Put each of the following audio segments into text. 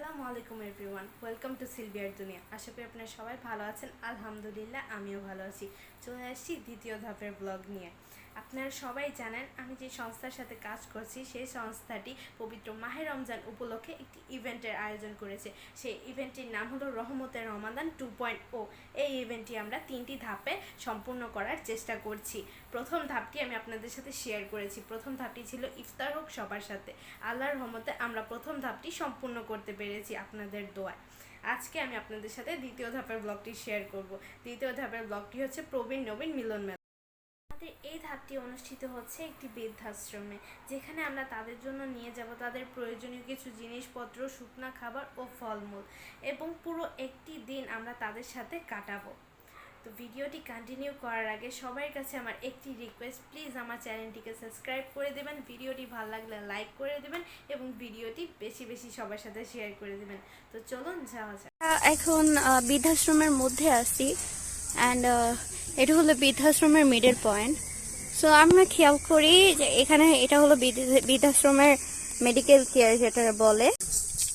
আসসালামু আলাইকুম everyone, welcome to সিলভিয়ার দুনিয়া। আশা করি আপনারা সবাই ভালো আছেন। আলহামদুলিল্লাহ আমিও ভালো আছি। চলে আসছি দ্বিতীয় ধাপের ব্লগ নিয়ে। আপনারা সবাই জানেন আমি যে সংস্থার সাথে কাজ করছি সেই সংস্থাটি পবিত্র মাহে রমজান উপলক্ষে একটি ইভেন্টের আয়োজন করেছে। সেই ইভেন্টটির নাম হলো রহমতের রমাদান 2.0। এই ইভেন্টটি আমরা 3টি ধাপে সম্পূর্ণ করার চেষ্টা করছি। প্রথম ধাপটি আমি আপনাদের সাথে শেয়ার করেছি। প্রথম ধাপটি ছিল ইফতার হোক সবার সাথে। আল্লাহর রহমতে আমরা প্রথম ধাপটি সম্পূর্ণ করতে পেরেছি আপনাদের দোয়ায়। আজকে আমি আপনাদের সাথে দ্বিতীয় ধাপের ব্লগটি শেয়ার করব। দ্বিতীয় ধাপের ব্লগটি হচ্ছে প্রবীণ নবীন মিলন মেলা। আমাদের এই ধাপটি অনুষ্ঠিত হচ্ছে একটি বৃদ্ধাশ্রমে, যেখানে আমরা তাদের জন্য নিয়ে যাব তাদের প্রয়োজনীয় কিছু জিনিসপত্র, শুকনা খাবার ও ফলমূল, এবং পুরো একটি দিন আমরা তাদের সাথে কাটাবো। তো ভিডিওটি কন্টিনিউ করার আগে সবার কাছে আমার একটি রিকোয়েস্ট, প্লিজ আমার চ্যানেলটিকে সাবস্ক্রাইব করে দেবেন, ভিডিওটি ভালো লাগলে লাইক করে দেবেন এবং ভিডিওটি বেশি বেশি সবার সাথে শেয়ার করে দেবেন। তো চলুন যাওয়া যাক। এখন বৃদ্ধাশ্রমের মধ্যে আছি অ্যান্ড এটা হলো বৃদ্ধাশ্রমের মিডল পয়েন্ট। সো আমরা খেয়াল করি যে এখানে এটা হলো বৃদ্ধাশ্রমের মেডিকেল কেয়ার যেটা বলে,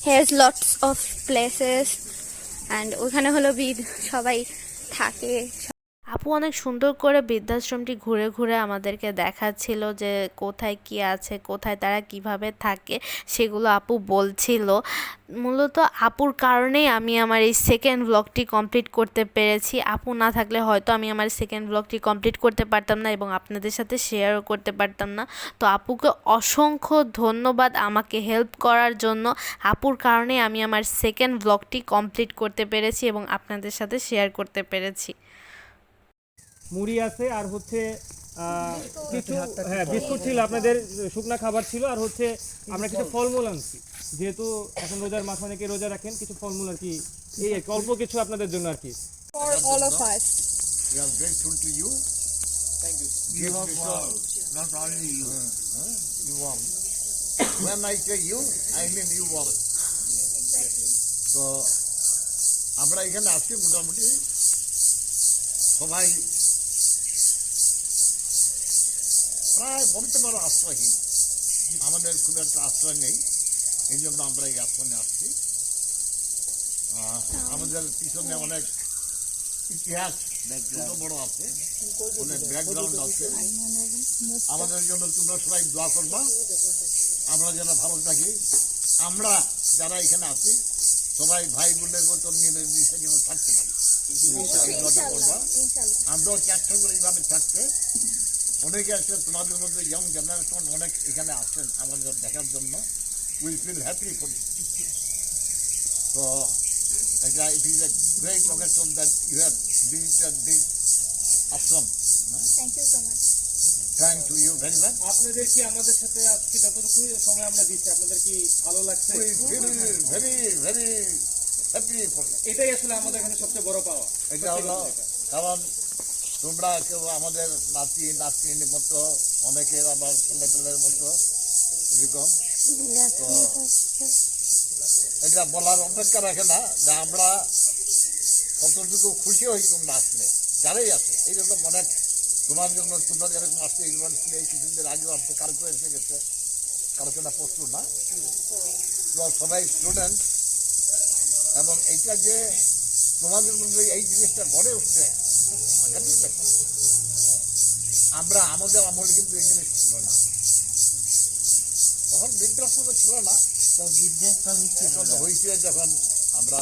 has lots of places and ওখানে হলো সবাই থাকে। আপু অনেক সুন্দর করে বৃদ্ধাশ্রমটি ঘুরে ঘুরে আমাদেরকে দেখাচ্ছিল যে কোথায় কি আছে, কোথায় তারা কিভাবে থাকে, সেগুলো আপু বলছিল। মূলত আপুর কারণেই আমি আমার এই সেকেন্ড ব্লগটি কমপ্লিট করতে পেরেছি। আপু না থাকলে হয়তো আমি আমার সেকেন্ড ব্লগটি কমপ্লিট করতে পারতাম না এবং আপনাদের সাথে শেয়ারও করতে পারতাম না। তো আপুকে অসংখ্য ধন্যবাদ আমাকে হেল্প করার জন্য। আপুর কারণেই আমি আমার সেকেন্ড ব্লগটি কমপ্লিট করতে পেরেছি এবং আপনাদের সাথে শেয়ার করতে পেরেছি। মুড়ি আছে আর হচ্ছে কিছু বিস্কুট ছিল, আপনাদের শুকনা খাবার ছিল, আর হচ্ছে আমরা কিছু ফলমূল আনছি, যেহেতু এখন রোজার মাস, অনেকে রোজা রাখেন, কিছু ফলমূল আর কি, এই অল্প কিছু আপনাদের জন্য আর কি। For all of us. We are grateful to you. Thank you. Give us all, not only you. You all. When I say you, I mean you all. তো আমরা এখানে আসছি মোটামুটি সবাই প্রায় বলতে পারো আশ্রয়হীন। আমাদের খুব একটা আশ্রয় নেই, এই জন্য আমরা এই আশ্রমে আসছি। আমাদের পিছনে অনেক ইতিহাস ছোট বড় আছে, অনেক ব্যাকগ্রাউন্ড আছে। আমাদের জন্য তোমরা সবাই দোয়া করবা, আমরা যেন ভালো থাকি। আমরা যারা এখানে আছি সবাই ভাই বোনের মতো নির্দিষ্ট যেন থাকতে পারি, করবা। আমরাও চেষ্টা করি এইভাবে থাকতে। অনেকে আছে তোমাদের মধ্যে ইয়ং জেনারেশন অনেক এখানে আসেন আমাদের দেখার জন্য। Will feel happy for it. তো এটা it is a great occasion that you have visited this ashram. Thank you so much. Thank to you very much. আপনাদের কি আমাদের সাথে আজকে যতটুকু সময় আমরা দিচ্ছি, আপনাদের কি ভালো লাগছে? ভেরি ভেরি হ্যাপি ফর ইট। এটাই আসলে আমাদের কাছে সবচেয়ে বড় পাওয়া। এটা হলো কারণ তোমরা কেউ আমাদের নাতি নাতনির মতো, অনেকের আবার ছেলে পেলের মতো এরকম। তো এটা বলার অপেক্ষা রাখে না যে আমরা কতটুকু খুশি হই তোমরা আসলে, যারাই আছে। এইরকম অনেক তোমার জন্য তোমরা যেরকম আসছে, এইরকম এই কিছুদিন আগেও আসছে, কালকে এসে গেছে, কালকে না প্রস্তুত না, সবাই স্টুডেন্ট। এবং এইটা যে তোমাদের মধ্যে এই জিনিসটা গড়ে উঠছে, সাংঘাতিক ব্যাপার। আমরা আমাদের আমলে কিন্তু এই জিনিস ছিল না, তখন বৃদ্ধাশ্রম ছিল না, হয়েছে যখন আমরা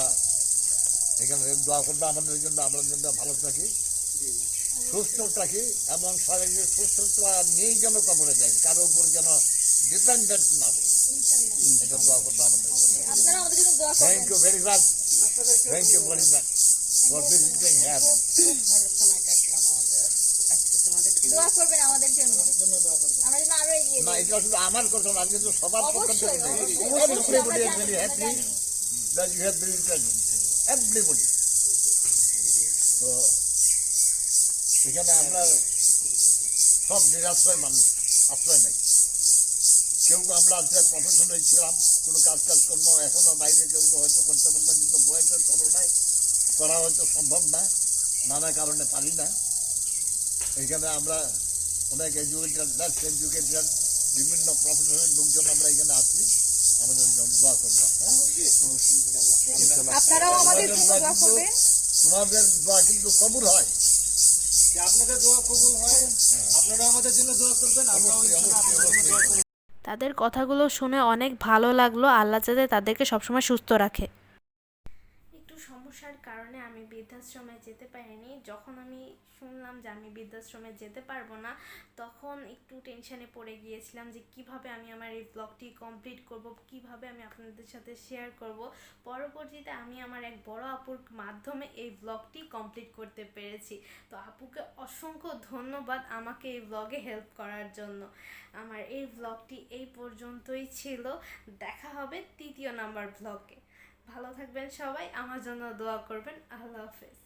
এখানে দোয়া করবো আমাদের জন্য, আমরা যেন ভালো থাকি, সুস্থ থাকি এবং শারীরিক সুস্থতা নিয়েই যেন কবরে যাই, কারোর উপর যেন ডিপেন্ডেন্ট না হয়। এটা দোয়া করবো আমাদের জন্য। Thank you very much, thank you very much for visiting here. দোয়া করবেন আমাদের জন্য, আমরা যেন আরো এগিয়ে না, এটা শুধু আমার কথা না, কিন্তু সবার পক্ষ থেকে everybody is very happy that you have visited, everybody. তো এখানে আমরা সব নিরাশ্রয় মানুষ, আশ্রয় নেই কেউ। আমরা আজকে প্রফেশনে ছিলাম, কোনো কাজ কর্ম এখনো বাইরে কেউ হয়তো করতে পারলাম, কিন্তু বয়সের তুলনায় করা হয়তো সম্ভব না, নানা কারণে পারি না। এখানে আমরা অনেক এডুকেটেড, লেস এডুকেটেড, বিভিন্ন প্রফেশনের লোকজন আমরা এখানে আছি আমাদের জন্য দোয়া করবা, হ্যাঁ? আপনারাও আমাদের জন্য দোয়া করবেন। তোমাদের দোয়া কিন্তু কবুল হয়। আপনাদের দোয়া কবুল হয়, আপনারা আমাদের জন্য দোয়া করবেন, আমরাও ইনশাআল্লাহ আপনাদের জন্য দোয়া করব। তাদের কথাগুলো শুনে অনেক ভালো লাগলো। আল্লাহ যাতে তাদেরকে সবসময় সুস্থ রাখে। একটু সমস্যার কারণে আমি বৃদ্ধাশ্রমে যেতে পারিনি। যখন আমি শুনলাম যে আমি বৃদ্ধাশ্রমে যেতে পারবো না, তখন একটু টেনশনে পড়ে গিয়েছিলাম যে কিভাবে আমি আমার এই ব্লগটি কমপ্লিট করব, কিভাবে আমি আপনাদের সাথে শেয়ার করব। পরবর্তীতে আমি আমার এক বড় আপুর মাধ্যমে এই ব্লগটি কমপ্লিট করতে পেরেছি। তো আপুকে অসংখ্য ধন্যবাদ আমাকে এই ব্লগে হেল্প করার জন্য। আমার এই ব্লগটি এই পর্যন্তই ছিল। দেখা হবে 3য় নাম্বার ব্লগে। ভালো থাকবেন সবাই, আমার জন্য দোয়া করবেন। আল্লাহ হাফেজ।